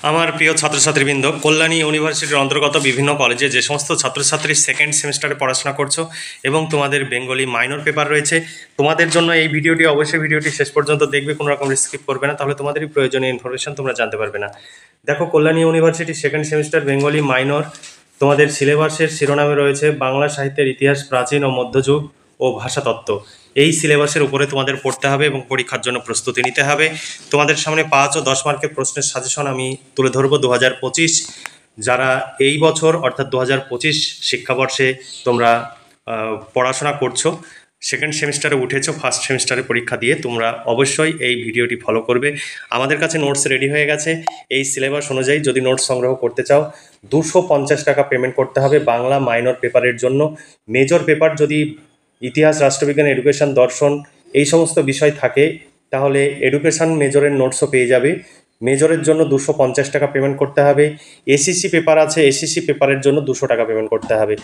আমার প্রিয় ছাত্রছাত্রীবৃন্দ, কল্যাণী ইউনিভার্সিটির অন্তর্গত বিভিন্ন কলেজে যে সমস্ত ছাত্রছাত্রী সেকেন্ড সেমিস্টারে পড়াশোনা করছো এবং তোমাদের বেঙ্গলি মাইনর পেপার রয়েছে, তোমাদের জন্য এই ভিডিওটি অবশ্যই ভিডিওটি শেষ পর্যন্ত দেখবে, কোনো রকম স্কিপ করবে না, তাহলে তোমাদেরই প্রয়োজনীয় ইনফরমেশন তোমরা জানতে পারবে না। দেখো, Kalyani university second semester Bengali minor তোমাদের সিলেবাসের শিরোনামে রয়েছে বাংলা সাহিত্যের ইতিহাস, প্রাচীন ও মধ্যযুগ ও ভাষাতত্ত্ব। এই সিলেবাসের উপরে তোমাদের পড়তে হবে এবং পরীক্ষার জন্য প্রস্তুতি নিতে হবে। তোমাদের সামনে 5 ও 10 মার্কের প্রশ্নের সাজেশন আমি তুলে ধরবো 2025, যারা এই বছর অর্থাৎ 2025 শিক্ষাবর্ষে তোমরা পড়াশোনা করছো, সেকেন্ড সেমিস্টারে উঠেছো, ফার্স্ট সেমিস্টারে পরীক্ষা দিয়ে, তোমরা অবশ্যই এই ভিডিওটি ফলো করবে। আমাদের কাছে নোটস রেডি হয়ে গেছে। এই সিলেবাস অনুযায়ী যদি নোটস সংগ্রহ করতে চাও 250 টাকা পেমেন্ট করতে হবে বাংলা মাইনর পেপারের জন্য। মেজর পেপার যদি ইতিহাস, রাষ্ট্রবিজ্ঞান, এডুকেশন, দর্শন এই সমস্ত বিষয় থাকে, তাহলে এডুকেশন মেজরের নোটসও পেয়ে যাবে। মেজরের জন্য 250 টাকা পেমেন্ট করতে হবে। এসিসি পেপার আছে, এসিসি পেপারের জন্য 200 টাকা পেমেন্ট করতে হবে।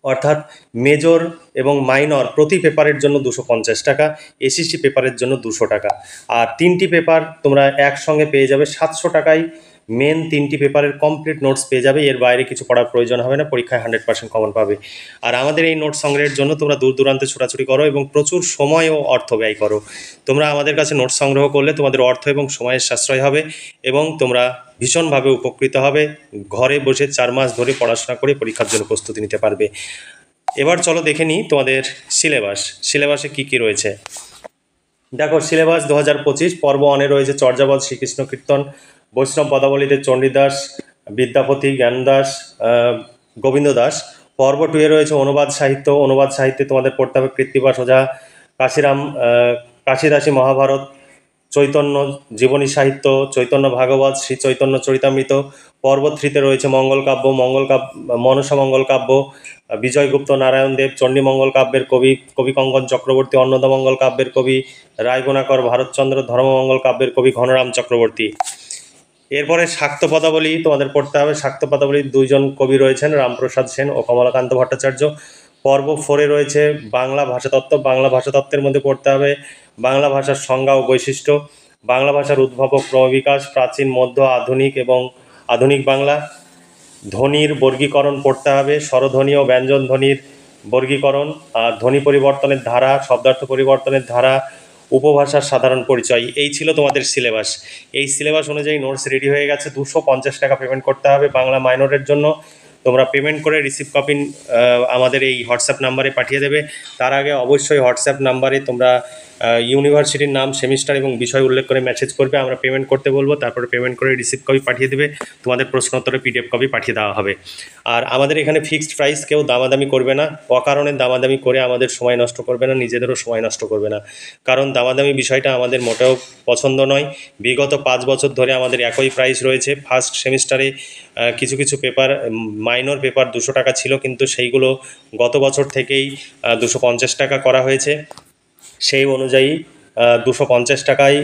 অর্থাৎ মেজর এবং মাইনর প্রতি পেপারের জন্য 250 টাকা, এসিসি পেপারের জন্য 200 টাকা। আর 3টি পেপার তোমরা একসঙ্গে পেয়ে যাবে 700 টাকায়। মেন 3টি পেপারের কমপ্লিট নোটস পেয়ে যাবে, এর বাইরে কিছু পড়ার প্রয়োজন হবে না, পরীক্ষায় 100% কমন পাবে। আর আমাদের এই নোটস সংগ্রহের জন্য তোমরা দূর দূরান্তে ছোটাছুটি করো এবং প্রচুর সময় ও অর্থ ব্যয় করো। তোমরা আমাদের কাছে নোটস সংগ্রহ করলে তোমাদের অর্থ এবং সময়ের সাশ্রয় হবে এবং তোমরা ভীষণভাবে উপকৃত হবে। ঘরে বসে 4 মাস ধরে পড়াশোনা করে পরীক্ষার জন্য প্রস্তুতি নিতে পারবে। এবার চলো দেখে নিই তোমাদের সিলেবাসে কি কি রয়েছে। দেখো, সিলেবাস 2025 পর্ব 1-এ রয়েছে চর্যাপদ, শ্রীকৃষ্ণ কীর্তন, বৈষ্ণব পদাবলীতে চণ্ডীদাস, বিদ্যাপতি, জ্ঞানদাস, গোবিন্দ দাস। পর্ব 2-এ রয়েছে অনুবাদ সাহিত্যে তোমাদের পড়তে হবে কৃত্তিবাস ওঝা, কাশিদাসী মহাভারত, চৈতন্য জীবনী সাহিত্য, চৈতন্য ভাগবত, শ্রী চৈতন্য চরিতামৃত। পর্ব 3-তে রয়েছে মনসা মঙ্গল কাব্য, বিজয়গুপ্ত নারায়ণ দেব, চণ্ডীমঙ্গল কাব্যের কবি কঙ্কন চক্রবর্তী, অন্নদামঙ্গল কাব্যের কবি রায়গুণাকর ভারতচন্দ্র, ধর্মমঙ্গল কাব্যের কবি ঘনরাম চক্রবর্তী। এরপরে শাক্ত পদাবলী তোমাদের পড়তে হবে। শাক্ত পদাবলীর 2জন কবি রয়েছেন, রামপ্রসাদ সেন ও কমলাকান্ত ভট্টাচার্য। পর্ব 4-এ রয়েছে বাংলা ভাষাতত্ত্ব। বাংলা ভাষাতত্ত্বের মধ্যে পড়তে হবে বাংলা ভাষার সংজ্ঞা ও বৈশিষ্ট্য, বাংলা ভাষার উদ্ভব ও ক্রমবিকাশ, প্রাচীন, মধ্য, আধুনিক এবং আধুনিক বাংলা। ধ্বনির বর্গীকরণ পড়তে হবে, স্বরধ্বনি ও ব্যঞ্জন ধ্বনির বর্গীকরণ, আর ধ্বনি পরিবর্তনের ধারা, শব্দার্থ পরিবর্তনের ধারা, উপভাষার সাধারণ পরিচয়। এই ছিল তোমাদের সিলেবাস। এই সিলেবাস অনুযায়ী নোটস রেডি হয়ে গেছে। 250 টাকা পেমেন্ট করতে হবে বাংলা মাইনরের জন্য। তোমরা পেমেন্ট করে রিসিভ কপি আমাদের এই হোয়াটসঅ্যাপ নাম্বারে পাঠিয়ে দেবে। তার আগে অবশ্যই হোয়াটসঅ্যাপ নাম্বারে তোমরা ইউনিভার্সিটির নাম, সেমিস্টার এবং বিষয় উল্লেখ করে মেসেজ করবে, আমরা পেমেন্ট করতে বলবো, তারপরে পেমেন্ট করে রিসিভ কপি পাঠিয়ে দেবে, তোমাদের প্রশ্নোত্তরে PDF কপি পাঠিয়ে দেওয়া হবে। আর আমাদের এখানে ফিক্সড প্রাইস, কেউ দামাদামি করবে না, অকারণে দামাদামি করে আমাদের সময় নষ্ট করবে না, নিজেদেরও সময় নষ্ট করবে না, কারণ দামাদামি বিষয়টা আমাদের মোটেও পছন্দ নয়। বিগত 5 বছর ধরে আমাদের একই প্রাইস রয়েছে। ফার্স্ট সেমিস্টারে কিছু কিছু পেপার, মাইনর পেপার 200 টাকা ছিল, কিন্তু সেইগুলো গত বছর থেকেই 250 টাকা করা হয়েছে। সেই অনুযায়ী 250 টাকায়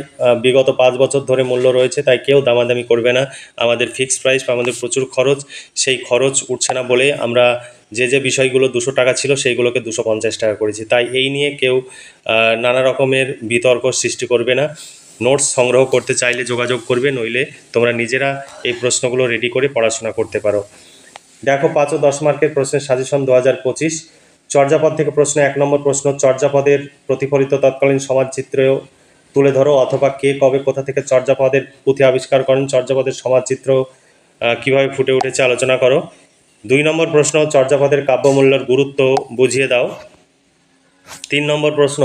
বিগত 5 বছর ধরে মূল্য রয়েছে, তাই কেউ দামাদামি করবে না। আমাদের ফিক্সড প্রাইস, আমাদের প্রচুর খরচ, সেই খরচ উঠছে না বলে আমরা যে বিষয়গুলো 200 টাকা ছিল সেইগুলোকে 250 টাকা করেছি। তাই এই নিয়ে কেউ নানা রকমের বিতর্ক সৃষ্টি করবে না। নোটস সংগ্রহ করতে চাইলে যোগাযোগ করবে, নইলে তোমরা নিজেরা এই প্রশ্নগুলো রেডি করে পড়াশোনা করতে পারো। দেখো, 5 ও 10 মার্কের প্রশ্নের সাজেশন 2025। চর্যাপদ থেকে প্রশ্ন। 1 নম্বর প্রশ্ন, চর্যাপদের প্রতিফলিত তৎকালীন সমাজচিত্র তুলে ধরো, অথবা কে, কবে, কোথা থেকে চর্যাপদের পুঁথি আবিষ্কার করেন, চর্যাপদের সমাজচিত্র কিভাবে ফুটে উঠেছে আলোচনা করো। 2 নম্বর প্রশ্ন, চর্যাপদের কাব্যমূল্যের গুরুত্ব বুঝিয়ে দাও। 3 নম্বর প্রশ্ন,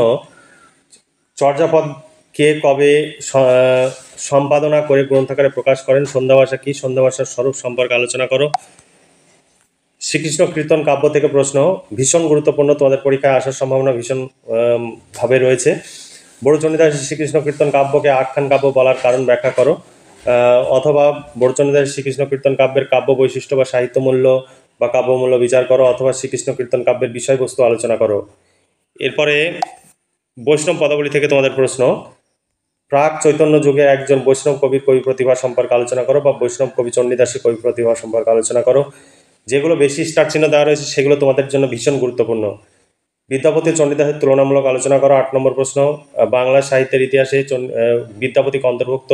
চর্যাপদ কে কবে সম্পাদনা করে গ্রন্থাকারে প্রকাশ করেন, সন্ধ্যাভাষা কি, সন্ধ্যাভাষার স্বরূপ সম্পর্কে আলোচনা করো। শ্রীকৃষ্ণ কীর্তন কাব্য থেকে প্রশ্ন, ভীষণ গুরুত্বপূর্ণ, তোমাদের পরীক্ষায় আসার সম্ভাবনা ভীষণ ভাবে রয়েছে। বড় চণ্ডীদাসের শ্রীকৃষ্ণ কীর্তন কাব্যকে আখ্যান কাব্য বলার কারণ ব্যাখ্যা করো, অথবা বড় চণ্ডীদাসের শ্রীকৃষ্ণ কীর্তন কাব্যের কাব্য বৈশিষ্ট্য বা সাহিত্যমূল্য বা কাব্যমূল্য বিচার করো, অথবা শ্রীকৃষ্ণ কীর্তন কাব্যের বিষয়বস্তু আলোচনা করো। এরপরে বৈষ্ণব পদাবলী থেকে তোমাদের প্রশ্ন, প্রাক চৈতন্য যুগে একজন বৈষ্ণব কবির কবি প্রতিভা সম্পর্কে আলোচনা করো, বা বৈষ্ণব কবি চণ্ডীদাসের কবি প্রতিভা সম্পর্কে আলোচনা করো। যেগুলো বেশি স্টার চিহ্ন দেওয়া রয়েছে সেগুলো তোমাদের জন্য ভীষণ গুরুত্বপূর্ণ। বিদ্যাপতি চণ্ডীদাসের তুলনামূলক আলোচনা করো। 8 নম্বর প্রশ্ন, বাংলা সাহিত্যের ইতিহাসে বিদ্যাপতিকে অন্তর্ভুক্ত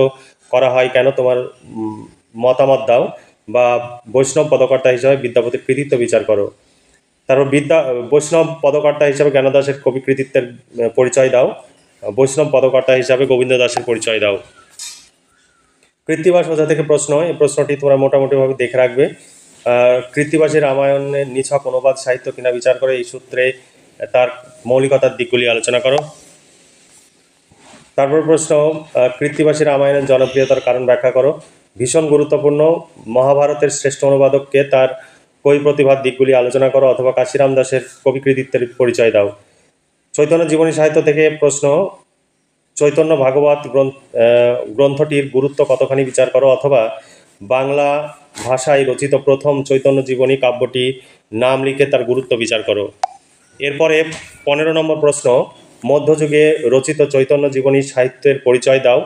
করা হয় কেন, তোমার মতামত দাও, বা বৈষ্ণব পদকর্তা হিসাবে বিদ্যাপতির কৃতিত্ব বিচার করো। তারপর বৈষ্ণব পদকর্তা হিসাবে জ্ঞানদাসের কবি কৃতিত্বের পরিচয় দাও। বৈষ্ণব পদকর্তা হিসাবে গোবিন্দ দাসের পরিচয় দাও। কৃত্তিবাস ওঝা থেকে প্রশ্ন, এই প্রশ্নটি তোমরা মোটামুটিভাবে দেখে রাখবে। কৃত্তিবাসের রামায়ণের নিছক অনুবাদ সাহিত্য কিনা বিচার করে, এই সূত্রে তার মৌলিকতার দিকগুলি আলোচনা করো। তারপর প্রশ্ন, কৃত্তিবাসী রামায়ণের জনপ্রিয়তার কারণ ব্যাখ্যা করো। ভীষণ গুরুত্বপূর্ণ, মহাভারতের শ্রেষ্ঠ অনুবাদককে, তার কবি প্রতিভার দিকগুলি আলোচনা করো, অথবা কাশিরাম দাসের কবি কৃতিত্বের পরিচয় দাও। চৈতন্য জীবনী সাহিত্য থেকে প্রশ্ন, চৈতন্য ভাগবত গ্রন্থটির গুরুত্ব কতখানি বিচার করো, অথবা বাংলা ভাষায় রচিত প্রথম চৈতন্য জীবনী কাব্যটি নাম লিখে তার গুরুত্ব বিচার করো। এরপরে 15 নম্বর প্রশ্ন, মধ্যযুগে রচিত চৈতন্য জীবনী সাহিত্যের পরিচয় দাও।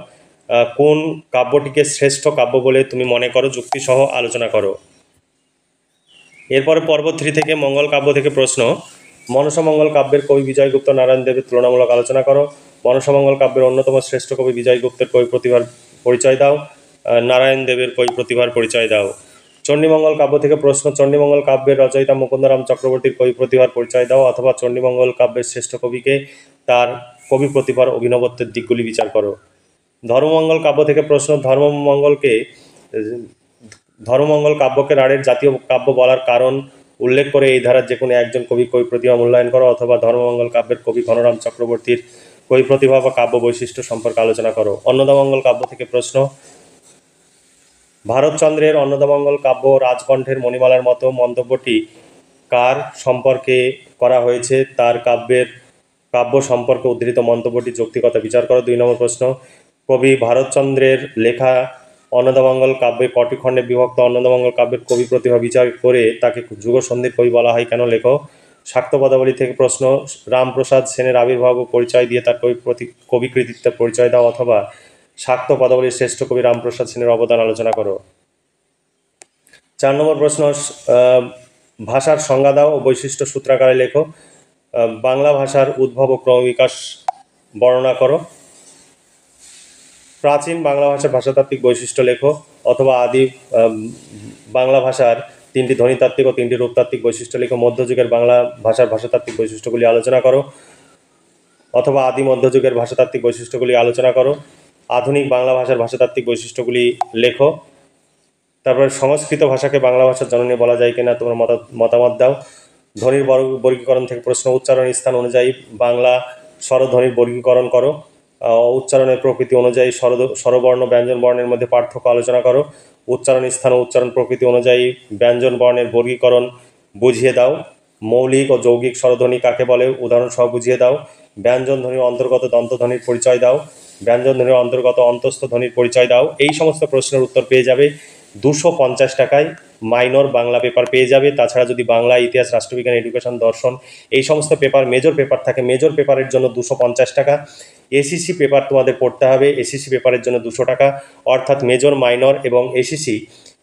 কোন কাব্যটিকে শ্রেষ্ঠ কাব্য বলে তুমি মনে করো, যুক্তিসহ আলোচনা করো। এরপরে পর্ব 3 থেকে মঙ্গল কাব্য থেকে প্রশ্ন, মনসামঙ্গল কাব্যের কবি বিজয়গুপ্ত নারায়ণ দেবের তুলনামূলক আলোচনা করো। মনসামঙ্গল কাব্যের অন্যতম শ্রেষ্ঠ কবি বিজয়গুপ্তের কবি প্রতিভার পরিচয় দাও। নারায়ণ দেবের কবি প্রতিভার পরিচয় দাও। চণ্ডীমঙ্গল কাব্য থেকে প্রশ্ন, চণ্ডীমঙ্গল কাব্যের রচয়িতা মুকুন্দরাম চক্রবর্তীর কবি প্রতিভার পরিচয় দাও, অথবা চণ্ডীমঙ্গল কাব্যের শ্রেষ্ঠ কবিকে, তার কবি প্রতিভার অভিনবত্বের দিকগুলি বিচার করো। ধর্মমঙ্গল কাব্য থেকে প্রশ্ন, ধর্মমঙ্গল কাব্যকে রাঢ়ের জাতীয় কাব্য বলার কারণ উল্লেখ করে এই ধারার যে কোনো একজন কবি প্রতিভা মূল্যায়ন করো, অথবা ধর্মমঙ্গল কাব্যের কবি ঘনরাম চক্রবর্তীর কবি প্রতিভা বা কাব্য বৈশিষ্ট্য সম্পর্কে আলোচনা করো। অন্নদামঙ্গল কাব্য থেকে প্রশ্ন, ভারতচন্দ্রের অন্নদামঙ্গল কাব্য রাজকণ্ঠের মণিমালার মতো মন্তব্যটি কার সম্পর্কে করা হয়েছে, তার কাব্য সম্পর্কে উদ্ধৃত মন্তব্যটি যৌক্তিকতা বিচার করো। 2 নম্বর প্রশ্ন, কবি ভারতচন্দ্রের লেখা অন্নদামঙ্গল কাব্যে কটি খণ্ডে বিভক্ত অন্নদামঙ্গল কাব্যের কবি প্রতিভা বিচার করে তাকে যুগসন্ধির কবি বলা হয় কেন, লেখো। শাক্ত পদাবলী থেকে প্রশ্ন, রামপ্রসাদ সেনের আবির্ভাব ও পরিচয় দিয়ে তার কবি কৃতিত্বের পরিচয় দাও, অথবা শাক্ত পদাবলীর শ্রেষ্ঠ কবি রামপ্রসাদ সেনের অবদান আলোচনা করো। 4 নম্বর প্রশ্ন, ভাষার সংজ্ঞা দাও ও বৈশিষ্ট্য সূত্রাকারে লেখো। বাংলা ভাষার উদ্ভব ও ক্রমবিকাশ বর্ণনা করো। প্রাচীন বাংলা ভাষার ভাষাতাত্ত্বিক বৈশিষ্ট্য লেখো, অথবা আদি বাংলা ভাষার 3টি ধ্বনিতাত্ত্বিক ও 3টি রূপতাত্ত্বিক বৈশিষ্ট্য লেখো। মধ্যযুগের বাংলা ভাষার ভাষাতাত্ত্বিক বৈশিষ্ট্যগুলি আলোচনা করো, অথবা আদি মধ্যযুগের ভাষাতাত্ত্বিক বৈশিষ্ট্যগুলি আলোচনা করো। আধুনিক বাংলা ভাষার ভাষাতাত্ত্বিক বৈশিষ্ট্যগুলি লেখো। তারপরে সংস্কৃত ভাষাকে বাংলা ভাষার জননী বলা যায় কিনা তোমরা মতামত দাও। ধ্বনির বর্গীকরণ থেকে প্রশ্ন, উচ্চারণ স্থান অনুযায়ী বাংলা স্বরধ্বনির বর্গীকরণ করো। উচ্চারণের প্রকৃতি অনুযায়ী স্বরবর্ণ ব্যঞ্জন বর্ণের মধ্যে পার্থক্য আলোচনা করো। উচ্চারণ স্থান ও উচ্চারণ প্রকৃতি অনুযায়ী ব্যঞ্জন বর্ণের বর্গীকরণ বুঝিয়ে দাও। মৌলিক ও যৌগিক স্বরধ্বনি কাকে বলে, উদাহরণ সহ বুঝিয়ে দাও। ব্যঞ্জন ধ্বনির অন্তর্গত দন্তধ্বনির পরিচয় দাও। ব্যঞ্জন ধ্বনির অন্তর্গত অন্তস্থ ধ্বনির পরিচয় দাও। এই সমস্ত প্রশ্নের উত্তর পেয়ে যাবে 250 টাকায় মাইনর বাংলা পেপার পেয়ে যাবে। তাছাড়া যদি বাংলা, ইতিহাস, রাষ্ট্রবিজ্ঞান, এডুকেশন, দর্শন এই সমস্ত পেপার মেজর পেপার থাকে, মেজর পেপারের জন্য 250 টাকা। এসিসি পেপার তোমাদের পড়তে হবে, এসিসি পেপারের জন্য 200 টাকা। অর্থাৎ মেজর, মাইনর এবং এসিসি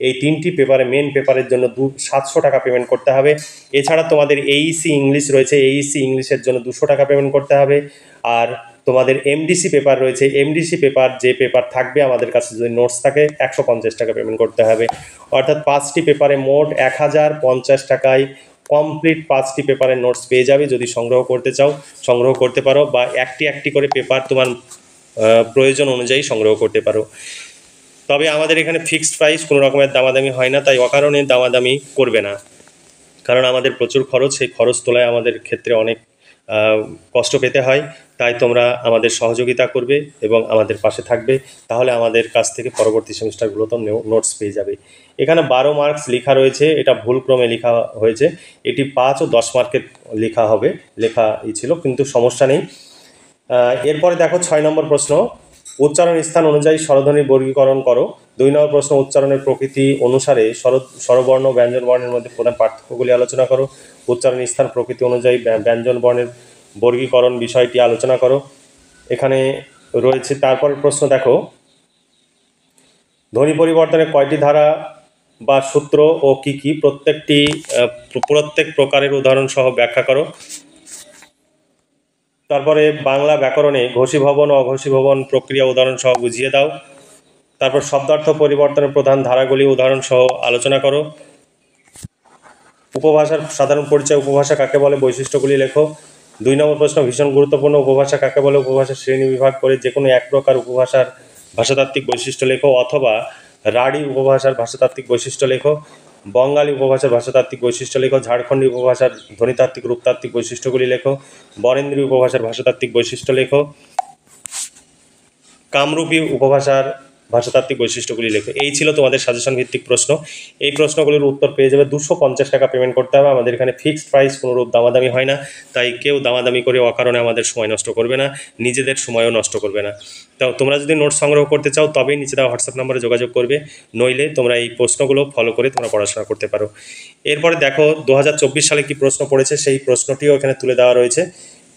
এই 3টি পেপারে মেন পেপারের জন্য 700 টাকা পেমেন্ট করতে হবে। এছাড়া তোমাদের এইসি ইংলিশ রয়েছে, এইসি ইংলিশের জন্য 200 টাকা পেমেন্ট করতে হবে। আর তোমাদের এমডিসি পেপার রয়েছে, এমডিসি পেপার যে পেপার থাকবে আমাদের কাছে যদি নোটস থাকে 150 টাকা পেমেন্ট করতে হবে। অর্থাৎ 5টি পেপারে মোট 1050 টাকায় কমপ্লিট 5টি পেপারের নোটস পেয়ে যাবে। যদি সংগ্রহ করতে চাও সংগ্রহ করতে পারো, বা একটি করে পেপার তোমার প্রয়োজন অনুযায়ী সংগ্রহ করতে পারো। তবে আমাদের এখানে ফিক্সড প্রাইস, কোনো রকমের দামাদামি হয় না, তাই অকারণে দামাদামি করবে না, কারণ আমাদের প্রচুর খরচ। সেই খরচ তোলায় আমাদের ক্ষেত্রে অনেক কষ্ট পেতে হয়। তাই তোমরা আমাদের সহযোগিতা করবে এবং আমাদের পাশে থাকবে, তাহলে আমাদের কাছ থেকে পরবর্তী সেমিস্টারগুলোতে নোটস পেয়ে যাবে। এখানে 12 মার্কস লেখা রয়েছে, এটা ভুলক্রমে লেখা হয়েছে। এটি 5 ও 10 মার্কের লেখা হবে, ছিল, কিন্তু সমস্যা নেই। এরপরে দেখো 6 নম্বর প্রশ্ন, উচ্চারণ স্থান অনুযায়ী স্বরধ্বনির বর্গীকরণ করো। 2 নম্বর প্রশ্ন, উচ্চারণের প্রকৃতি অনুসারে স্বরবর্ণ ব্যঞ্জন বর্ণের মধ্যে প্রধান পার্থক্যগুলি আলোচনা করো। উচ্চারণ স্থান প্রকৃতি অনুযায়ী ব্যঞ্জন বর্ণের বর্গীকরণ বিষয়টি আলোচনা করো। এখানে রয়েছে। তারপর প্রশ্ন দেখো, ধ্বনি পরিবর্তনের কয়টি ধারা বা সূত্র ও কি কি, প্রত্যেক প্রকারের উদাহরণ সহ ব্যাখ্যা করো। তারপরে বাংলা ব্যাকরণে ঘোষীভবন ও অঘোষীভবন প্রক্রিয়া উদাহরণ সহ বুঝিয়ে দাও। তারপর শব্দার্থ পরিবর্তনের প্রধান ধারাগুলি উদাহরণ সহ আলোচনা করো। উপভাষার সাধারণ পরিচয়, উপভাষা কাকে বলে, বৈশিষ্ট্যগুলি লেখো। 2 নম্বর প্রশ্ন, ভীষণ গুরুত্বপূর্ণ, উপভাষা কাকে বলে, উপভাষার শ্রেণী বিভাগ করে যে কোনো এক প্রকার উপভাষার ভাষাতাত্ত্বিক বৈশিষ্ট্য লেখো, অথবা রাঢ়ী উপভাষার ভাষাতাত্ত্বিক বৈশিষ্ট্য লেখো। বঙ্গালী উপভাষার ভাষাতাত্ত্বিক বৈশিষ্ট্য লেখো। ঝাড়খণ্ডী উপভাষার ধ্বনিতাত্ত্বিক রূপতাত্ত্বিক বৈশিষ্ট্যগুলি লেখো। বরেন্দ্রী উপভাষার ভাষাতাত্ত্বিক বৈশিষ্ট্য লেখো। কামরূপী উপভাষার ভাষাতাত্ত্বিক বৈশিষ্ট্যগুলি লেখো। এই ছিল তোমাদের সাজেশন ভিত্তিক প্রশ্ন। এই প্রশ্নগুলির উত্তর পেয়ে যাবে। 250 টাকা পেমেন্ট করতে হবে। আমাদের এখানে ফিক্সড প্রাইস, কোনোরূপ দামাদামি হয় না, তাই কেউ দামাদামি করে অকারণে আমাদের সময় নষ্ট করবে না, নিজেদের সময়ও নষ্ট করবে না। তো তোমরা যদি নোট সংগ্রহ করতে চাও তবেই নিচে দেওয়া হোয়াটসঅ্যাপ নাম্বারে যোগাযোগ করবে, নইলে তোমরা এই প্রশ্নগুলো ফলো করে তোমরা পড়াশোনা করতে পারো। এরপরে দেখো 2024 সালে কি প্রশ্ন পড়েছে, সেই প্রশ্নটিও এখানে তুলে দেওয়া রয়েছে।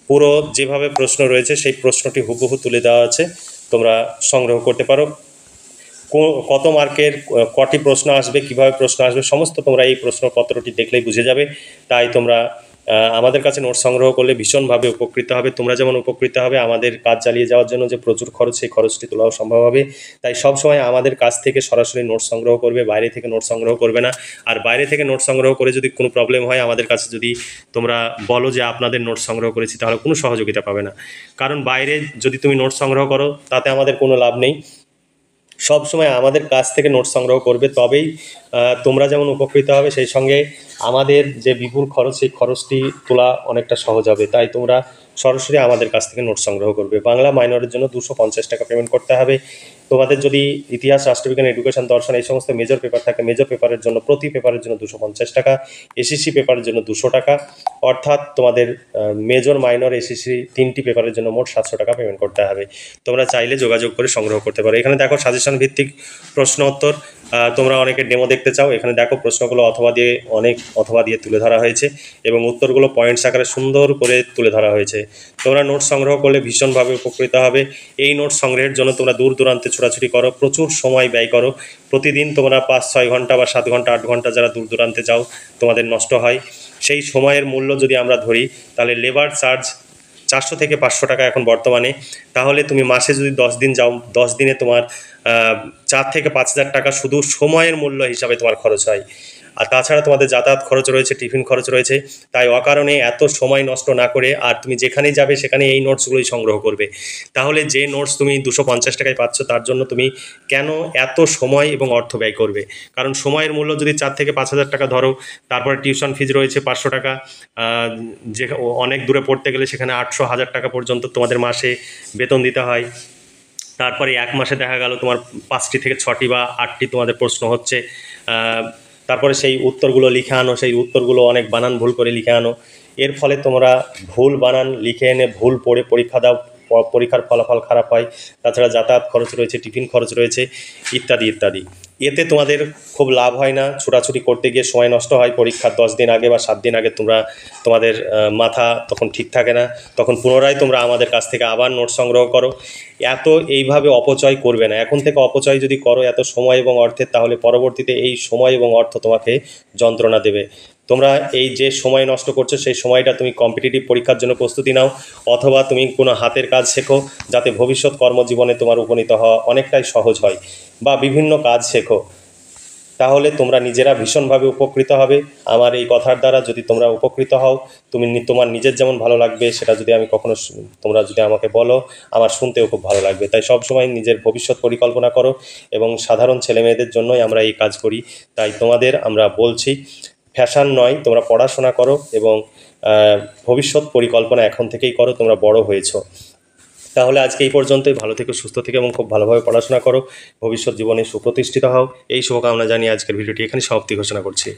পুরো যেভাবে প্রশ্ন রয়েছে সেই প্রশ্নটি হুবহু তুলে দেওয়া আছে, তোমরা সংগ্রহ করতে পারো। কত মার্কের কটি প্রশ্ন আসবে, কিভাবে প্রশ্ন আসবে, সমস্ত তোমরা এই প্রশ্নপত্রটি দেখলেই বুঝে যাবে। তাই তোমরা আমাদের কাছে নোট সংগ্রহ করলে ভীষণভাবে উপকৃত হবে। তোমরা যেমন উপকৃত হবে, আমাদের কাজ চালিয়ে যাওয়ার জন্য যে প্রচুর খরচ, সেই খরচটি তোলাও সম্ভব হবে। তাই সবসময় আমাদের কাছ থেকে সরাসরি নোট সংগ্রহ করবে, বাইরে থেকে নোট সংগ্রহ করবে না। আর বাইরে থেকে নোট সংগ্রহ করে যদি কোনো প্রবলেম হয়, আমাদের কাছে যদি তোমরা বলো যে আপনাদের নোট সংগ্রহ করেছি, তাহলে কোনো সহযোগিতা পাবে না। কারণ বাইরে যদি তুমি নোট সংগ্রহ করো, তাতে আমাদের কোনো লাভ নেই। সব সময় আমাদের কাছ থেকে নোট সংগ্রহ করবে, তবেই তোমরা যেমন উপকৃত হবে, সেই সঙ্গে আমাদের যে বিপুল খরচ, সেই খরচটি তোলা অনেকটা সহজ হবে। তাই তোমরা সরাসরি আমাদের কাছ থেকে নোট সংগ্রহ করবে। বাংলা মাইনরের জন্য 250 টাকা পেমেন্ট করতে হবে। তোমাদের যদি ইতিহাস, রাষ্ট্রবিজ্ঞান, এডুকেশন, দর্শন এই সমস্ত মেজর পেপার থাকে, মেজর পেপারের জন্য প্রতি পেপারের জন্য 250 টাকা, এসএসসি পেপারের জন্য 200 টাকা, অর্থাৎ তোমাদের মেজর, মাইনর, এসএসসি 3টি পেপারের জন্য মোট 700 টাকা পেমেন্ট করতে হবে। তোমরা চাইলে যোগাযোগ করে সংগ্রহ করতে পারো। এখানে দেখো সাজেশন ভিত্তিক প্রশ্ন উত্তর। তোমরা অনেকে ডেমো দেখতে চাও, এখানে দেখো প্রশ্নগুলো অথবা দিয়ে তুলে ধরা হয়েছে এবং উত্তরগুলো পয়েন্টস আকারে সুন্দর করে তুলে ধরা হয়েছে। তোমরা নোট সংগ্রহ করলে ভীষণভাবে উপকৃত হবে। এই নোট সংগ্রহের জন্য তোমরা দূর দূরান্তে ছোটাছুটি করো, প্রচুর সময় ব্যয় করো। প্রতিদিন তোমরা 5-6 ঘন্টা বা 7 ঘন্টা 8 ঘন্টা যারা দূর দূরান্তে যাও, তোমাদের নষ্ট হয়। সেই সময়ের মূল্য যদি আমরা ধরি, তাহলে লেবার চার্জ 400 থেকে 500 টাকা এখন বর্তমানে। তাহলে তুমি মাসে যদি 10 দিন যাও, 10 দিনে তোমার 4 থেকে 5,000 টাকা শুধু সময়ের মূল্য হিসাবে তোমার খরচ হয়। আর তাছাড়া তোমাদের যাতায়াত খরচ রয়েছে, টিফিন খরচ রয়েছে। তাই অকারণে এত সময় নষ্ট না করে, আর তুমি যেখানেই যাবে সেখানে এই নোটসগুলোই সংগ্রহ করবে। তাহলে যে নোটস তুমি 250 টাকায় পাচ্ছ, তার জন্য তুমি কেন এত সময় এবং অর্থ ব্যয় করবে? কারণ সময়ের মূল্য যদি 4 থেকে 5,000 টাকা ধরো, তারপরে টিউশন ফিজ রয়েছে 500 টাকা, যে অনেক দূরে পড়তে গেলে সেখানে 800-1000 টাকা পর্যন্ত তোমাদের মাসে বেতন দিতে হয়। তারপরে এক মাসে দেখা গেল তোমার 5টি থেকে 6টি বা 8টি তোমাদের প্রশ্ন হচ্ছে। তারপরে সেই উত্তরগুলো লিখে আনো, সেই উত্তরগুলো অনেক বানান ভুল করে লিখে আনো। এর ফলে তোমরা ভুল বানান লিখে এনে ভুল পড়ে পরীক্ষা দাও, পরীক্ষার ফলাফল খারাপ হয়। তাছাড়া যাতায়াত খরচ রয়েছে, টিফিন খরচ রয়েছে, ইত্যাদি ইত্যাদি। এতে তোমাদের খুব লাভ হয় না। ছোটাছুটি করতে গিয়ে সময় নষ্ট হয়। পরীক্ষার 10 দিন আগে বা 7 দিন আগে তোমাদের মাথা তখন ঠিক থাকে না। তখন পুনরায় তোমরা আমাদের কাছ থেকে আবার নোট সংগ্রহ করো। এইভাবে অপচয় করবে না। এখন থেকে অপচয় যদি করো এত সময় এবং অর্থের, তাহলে পরবর্তীতে এই সময় এবং অর্থ তোমাকে যন্ত্রণা দেবে। তোমরা এই যে সময় নষ্ট করছো, সেই সময়টা তুমি কম্পিটিটিভ পরীক্ষার জন্য প্রস্তুতি নাও, অথবা তুমি কোনো হাতের কাজ শেখো, যাতে ভবিষ্যৎ কর্মজীবনে তোমার উপনীত হওয়া অনেকটাই সহজ হয়। বা বিভিন্ন কাজ শেখো, তাহলে তোমরা নিজেরা ভীষণভাবে উপকৃত হবে। আমার এই কথার দ্বারা যদি তোমরা উপকৃত হও, তোমার নিজের যেমন ভালো লাগবে, সেটা যদি আমি তোমরা যদি আমাকে বলো, আমার শুনতেও খুব ভালো লাগবে। তাই সবসময় নিজের ভবিষ্যৎ পরিকল্পনা করো, এবং সাধারণ ছেলেমেয়েদের জন্যই আমরা এই কাজ করি। তাই তোমাদের আমরা বলছি, ফ্যাশন নয়, তোমরা পড়াশোনা করো এবং ভবিষ্যৎ পরিকল্পনা এখন থেকেই করো। তোমরা বড় হয়েছো। তাহলে আজকে এই পর্যন্তই। ভালো থেকো, সুস্থ থেকো এবং খুব ভালোভাবে পড়াশোনা করো। ভবিষ্যৎ জীবনে সুপ্রতিষ্ঠিত হও। এই শুভকামনা জানিয়ে আজকের ভিডিওটি এখানে সমাপ্তি ঘোষণা করছি।